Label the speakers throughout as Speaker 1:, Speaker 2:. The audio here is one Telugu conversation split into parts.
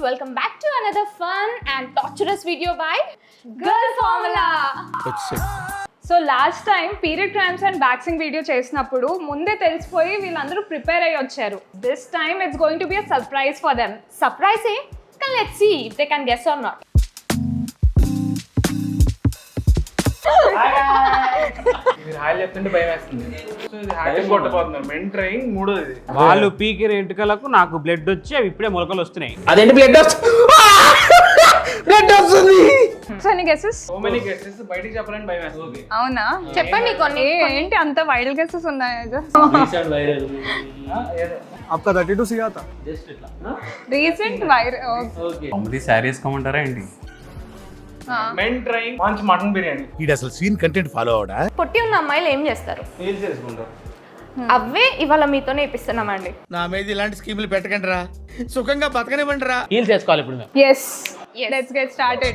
Speaker 1: welcome back to another fun and torturous video by Girl Formula.
Speaker 2: So last time period cramps and waxing video చేసినప్పుడు ముందే తెలిసిపోయి వీళ్ళందరూ ప్రిపేర్ అయ్యి వచ్చారు. This time it's going to be a surprise for them.
Speaker 1: Surprise, eh? Can let's see if they can guess or not.
Speaker 3: మీరు హాయ్ చెప్తుంటే భయం వేస్తుంది. సో ఇది హ్యాకింగ్ కొట్టబోతున్నారు. మెన్ ట్రైన్ మూడోది.
Speaker 4: వాళ్ళు పీకిన ఎంటుకలకు నాకు బ్లడ్ వచ్చి అవి ఇప్పుడే మొలకలు వస్తున్నాయి.
Speaker 5: అదేంటి బ్లడ్ వస్తుంది.
Speaker 2: సో నీ గెసెస్?
Speaker 3: సో మెనీ గెసెస్ బయటికి చెప్పాలని భయం వేస్తుంది.
Speaker 2: అవునా?
Speaker 1: చెప్పండి కొన్ని.
Speaker 2: ఏంటి అంత వైల్డ్ గెసెస్ ఉన్నాయా?
Speaker 6: आपका 32 सी आता
Speaker 2: రీసెంట్ వైరల్
Speaker 4: కామెడీ శారీ వేసుకోమంటారా ఏంటి?
Speaker 3: మెన్ ట్రైన్ మంచి మటన్ బిర్యానీ.
Speaker 5: ఇది అసలు సీన్ కంటెంట్ ఫాలో అవడా?
Speaker 1: పొట్టి ఉన్న అమ్మాయిలు ఏం చేస్తారు?
Speaker 3: ఏం చేసుకుంటారు?
Speaker 1: అవే ఇవాళ మీతోనే ఇప్పిస్తున్నామండి.
Speaker 5: నా మీద ఇలాంటి స్కీములు పెట్టకండి రా, సుఖంగా బతకనివ్వండి రా.
Speaker 4: హీల్ చేసుకోవాలి ఇప్పుడు మేము.
Speaker 2: yes
Speaker 1: Yes.
Speaker 2: let's get started.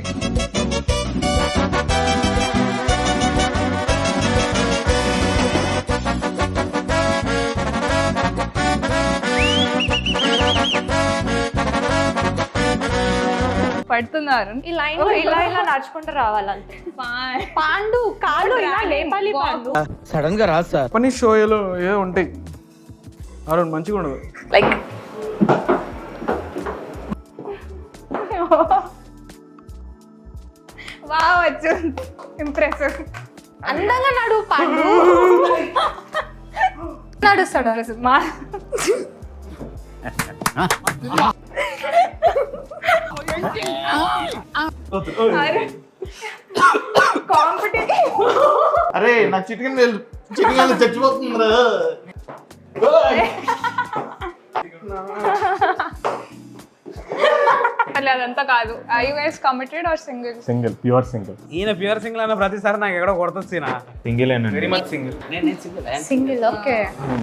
Speaker 2: పడుతున్నారు
Speaker 1: ఈ లైన్ లో ఇలా ఇలా నడుచుకుంటూ రావాలంటే. పాండు కాళ్ళు ఇలా లేపాలి. పాండు
Speaker 5: సడన్ గా రాదు సార్.
Speaker 6: పని షోలో ఏదో ఉంటాయి అరుణ్ మంచిగా ఉండదు.
Speaker 1: లైక్
Speaker 2: వావ్ వచ్చు ఇంప్రెసివ్.
Speaker 1: అందంగా నడు పాండు. నడుస్తాడు
Speaker 2: మా కాంపిటీషన్.
Speaker 5: అరే నా చిటికెన్ చచ్చిపోతుందిరా.
Speaker 2: అదంతా కాదు. I guys committed or single?
Speaker 7: Single, pure single.
Speaker 4: ఈయన ప్యూర్ సింగిల్ అన్న ప్రతిసారి నాకు ఎక్కడో కొడుతుంది.
Speaker 7: Single
Speaker 3: very much single.
Speaker 1: Single. Okay.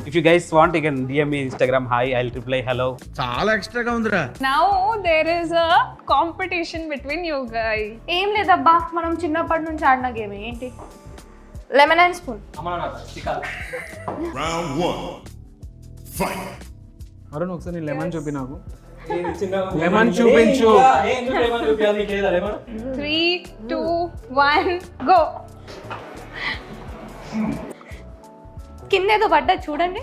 Speaker 4: If you guys want you can DM me Instagram hi I will reply hello.
Speaker 5: చాలా ఎక్స్ట్రాగా ఉందిరా.
Speaker 2: Now there is a competition between you guys.
Speaker 1: ఏం లేదబ్బా, మనం చిన్నప్పటి నుంచి ఆడిన గేమ్ ఏంటి? Lemon and spoon.
Speaker 6: అరుణ్ ఒకసారి నీ లెమన్ చూపి నాకు. లెమన్ చూపించు.
Speaker 2: 3, 2, 1 గో.
Speaker 1: కింద ఏదో పడ్డా చూడండి.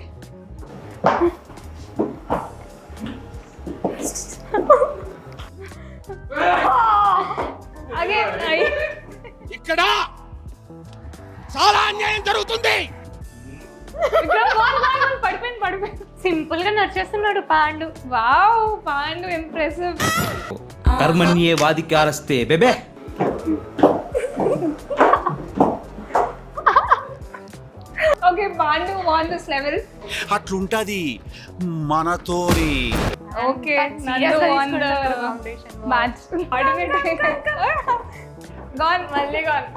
Speaker 2: అగైన్
Speaker 5: ఇక్కడ చాలా అన్యాయం జరుగుతుంది.
Speaker 2: పడిపోయింది.
Speaker 1: సింపుల్ గా నడిచేస్తున్నాడు పాండు.
Speaker 2: Wow Pandu impressive.
Speaker 5: కర్మణ్యే వాదికారస్తే బేబే.
Speaker 2: Okay Pandu won this level.
Speaker 5: అట్లుంటది మనతోని.
Speaker 2: Okay Nandu won the match. Gone మళ్ళీ గాన్.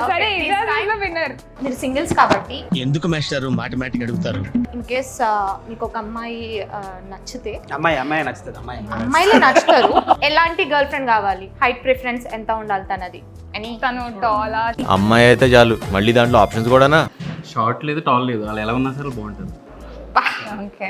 Speaker 2: సరే ఇదే విన్నర్.
Speaker 1: మీరు సింగిల్స్ కాబట్టి
Speaker 5: ఎందుకు మాస్టర్ మాథమెటిక్ అడుగుతారు?
Speaker 1: ఇన్ కేస్ మీకు ఒక అమ్మాయి నచ్చితే,
Speaker 4: అమ్మాయి నచ్చుతుంది.
Speaker 1: అమ్మాయిలే నచ్చుతారు, ఎలాంటి గర్ల్ ఫ్రెండ్ కావాలి? హైట్ ప్రిఫరెన్స్ ఎంత ఉండాలి తనది అని?
Speaker 2: తను టాలా?
Speaker 8: అమ్మాయి అయితే చాలు, మళ్ళీ దాంట్లో ఆప్షన్స్ కూడానా?
Speaker 7: షార్ట్ లేదు, టాల్ లేదు, వాళ్ళు ఎలా ఉన్నా సరే బాగుంటుంది.
Speaker 2: ఓకే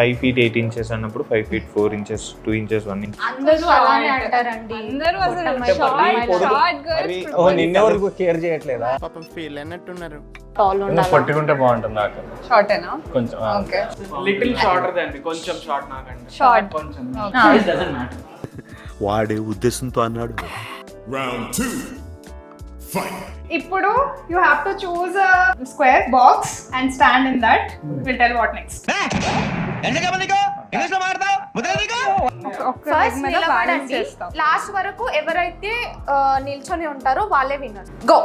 Speaker 7: 5 feet 8 inches అన్నప్పుడు 5 feet 4 inches 2 inches 1 inch.
Speaker 1: అందరూ అలానే అంటారండి.
Speaker 2: అందరూ అసలు షార్ట్ గర్ల్స్
Speaker 6: నిన్నెవరికి కేర్ చేయట్లేదా?
Speaker 5: పాపం ఫీల్ అన్నట్టున్నారు.
Speaker 1: టాల్ ఉండాలి.
Speaker 7: పట్టుకుంటే బాగుంటుంది నాకు
Speaker 2: షార్టేనా?
Speaker 7: కొంచెం.
Speaker 2: ఓకే
Speaker 3: లిటిల్ షార్టర్ దాన్ని, కొంచెం షార్ట్ నాకండి.
Speaker 2: షార్ట్.
Speaker 3: కొంచెం.
Speaker 5: వాడే ఉద్దేశంతో అన్నాడు.
Speaker 2: ఇప్పుడు you have to choose a square box and stand in that. We'll tell what next.
Speaker 1: First నిలబడండి. లాస్ట్ వరకు ఎవరైతే నిల్చొని ఉంటారో వాళ్ళే విన్నర్. గో.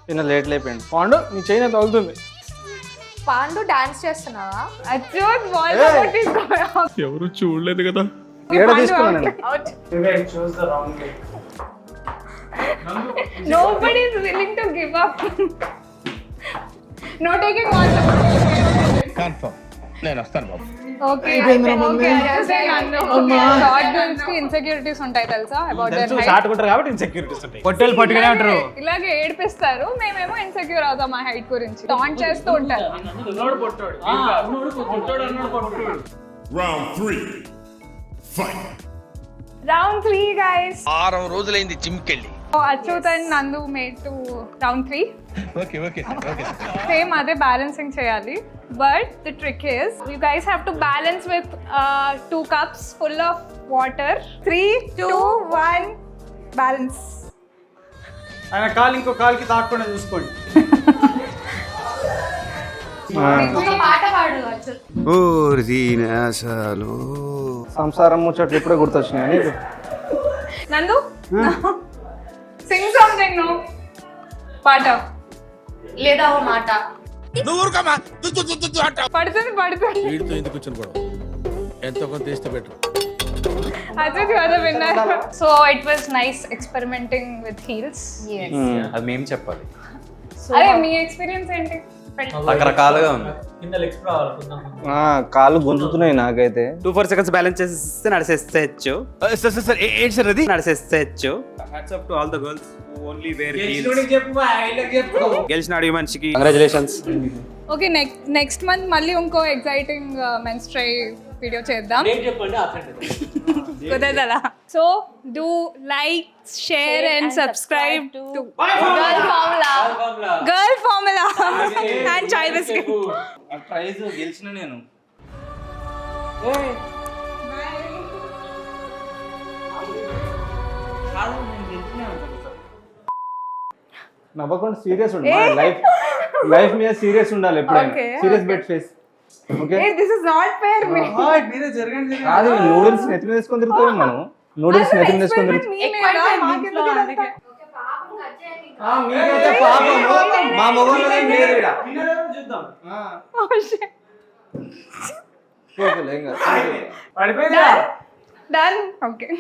Speaker 6: నిన్న లేట్ లేపోయింది. పాండు నీ చైన్ తగులుతుంది.
Speaker 1: పాండు డాన్స్ చేస్తున్నావా?
Speaker 2: అచ్చోట్ బాల్ కొట్టేసుకో.
Speaker 7: ఎవరు చూడలేదు కదా.
Speaker 6: ఏడ తీసుకున్నాను.
Speaker 2: Out.
Speaker 3: You guys chose the wrong game.
Speaker 2: Nobody is willing to give up. No taking one.
Speaker 5: Confirm నేను వస్తాను బాబు.
Speaker 2: Okay. షార్ట్ గర్ల్స్ కి ఇన్సెక్యూరిటీస్ ఉంటాయి తెలుసా? About their height.
Speaker 4: షార్ట్ ఉంటారు కాబట్టి ఇన్సెక్యూరిటీస్ ఉంటాయి. పొట్టేలు పట్టుకునే ఉంటారు.
Speaker 2: ఇలాగే ఏడిపిస్తారు, మేమేమో ఇన్సెక్యూర్ అవుతాం మా హైట్ గురించి. టాంట్ చేస్తూ ఉంటారు.
Speaker 3: అన్నోడు పొట్టోడు. పొట్టోడు అన్నోడు పొట్టోడు.
Speaker 9: Round 3. Fight.
Speaker 2: Round 3, guys.
Speaker 5: 6 రోజులైంది జిమ్కెళ్ళి.
Speaker 2: So, Achyut and Nandu made to round 3.
Speaker 5: Okay
Speaker 2: Same అదే balancing చేయాలి. But the trick is, you guys have to balance with 2 cups full of water.
Speaker 1: 3, 2, 1 balance.
Speaker 4: ఆయన కాలు ఇంకో కాలుకి తాకుండా చూసుకోండి.
Speaker 1: ఒక పాట పాడు అచ్యుత్.
Speaker 6: సంసారం ముచ్చట్లు ఇప్పుడే గుర్తొచ్చినాయి నీకు.
Speaker 2: Nandu? Sing something, no? పాట.
Speaker 1: లేదా ఓ మాట.
Speaker 5: నువ్వు ఊరుకోమా
Speaker 2: పడుతుంది.
Speaker 5: వీడితో ఎందుకు కూర్చొని కూడా ఎంతో కొంత తీస్తే better.
Speaker 2: Achyut, you are the winner. So, it was nice experimenting with heels.
Speaker 8: అది మేము చెప్పాలి.
Speaker 2: అరే మీ ఎక్స్పీరియన్స్ ఏంటి?
Speaker 8: రకరకాలుగా ఉంది.
Speaker 6: కాళ్ళు గుంజుతున్నాయి నాకైతే.
Speaker 4: 2-4 seconds బ్యాలెన్స్ చేస్తే నడిచేసేయచ్చు.
Speaker 5: సార్ ఏంటి సార్ అది?
Speaker 4: నడిచేసేయచ్చు. Hats off to all the girls who only wear heels. గెలిచినాడు ఈ మనిషికి. కంగ్రాచులేషన్స్.
Speaker 2: ఓకే, నెక్స్ట్ మంత్ మళ్ళీ ఇంకో ఎక్సైటింగ్ మెన్స్ ట్రై వీడియో చేద్దాం. కుదరదలా. So do like, share and subscribe to girl formula and chai biscuit.
Speaker 4: Prize గెలిచిన నేను.
Speaker 6: నవ్వకుండా సీరియస్ ఉండాలి. లైఫ్ మీద సీరియస్ ఉండాలి ఎప్పుడైనా.
Speaker 1: Okay,
Speaker 6: serious bet face. Okay,
Speaker 1: this is not fair మీ.
Speaker 3: మీరే జరగండి.
Speaker 6: కాదు నూడిల్స్ నెత్తి మీద వేసుకొని తిరుగుతాం మనం. నూడిల్స్ నెత్తి మీద వేసుకొని తిరుగుతాం. మీకైతే పాపం, మా మొగోళ్ళదే మీరు ఈడ. చూద్దాం. ఓకే, ఏం కాదు.
Speaker 3: పడిపోయిందా?
Speaker 2: Done. Okay.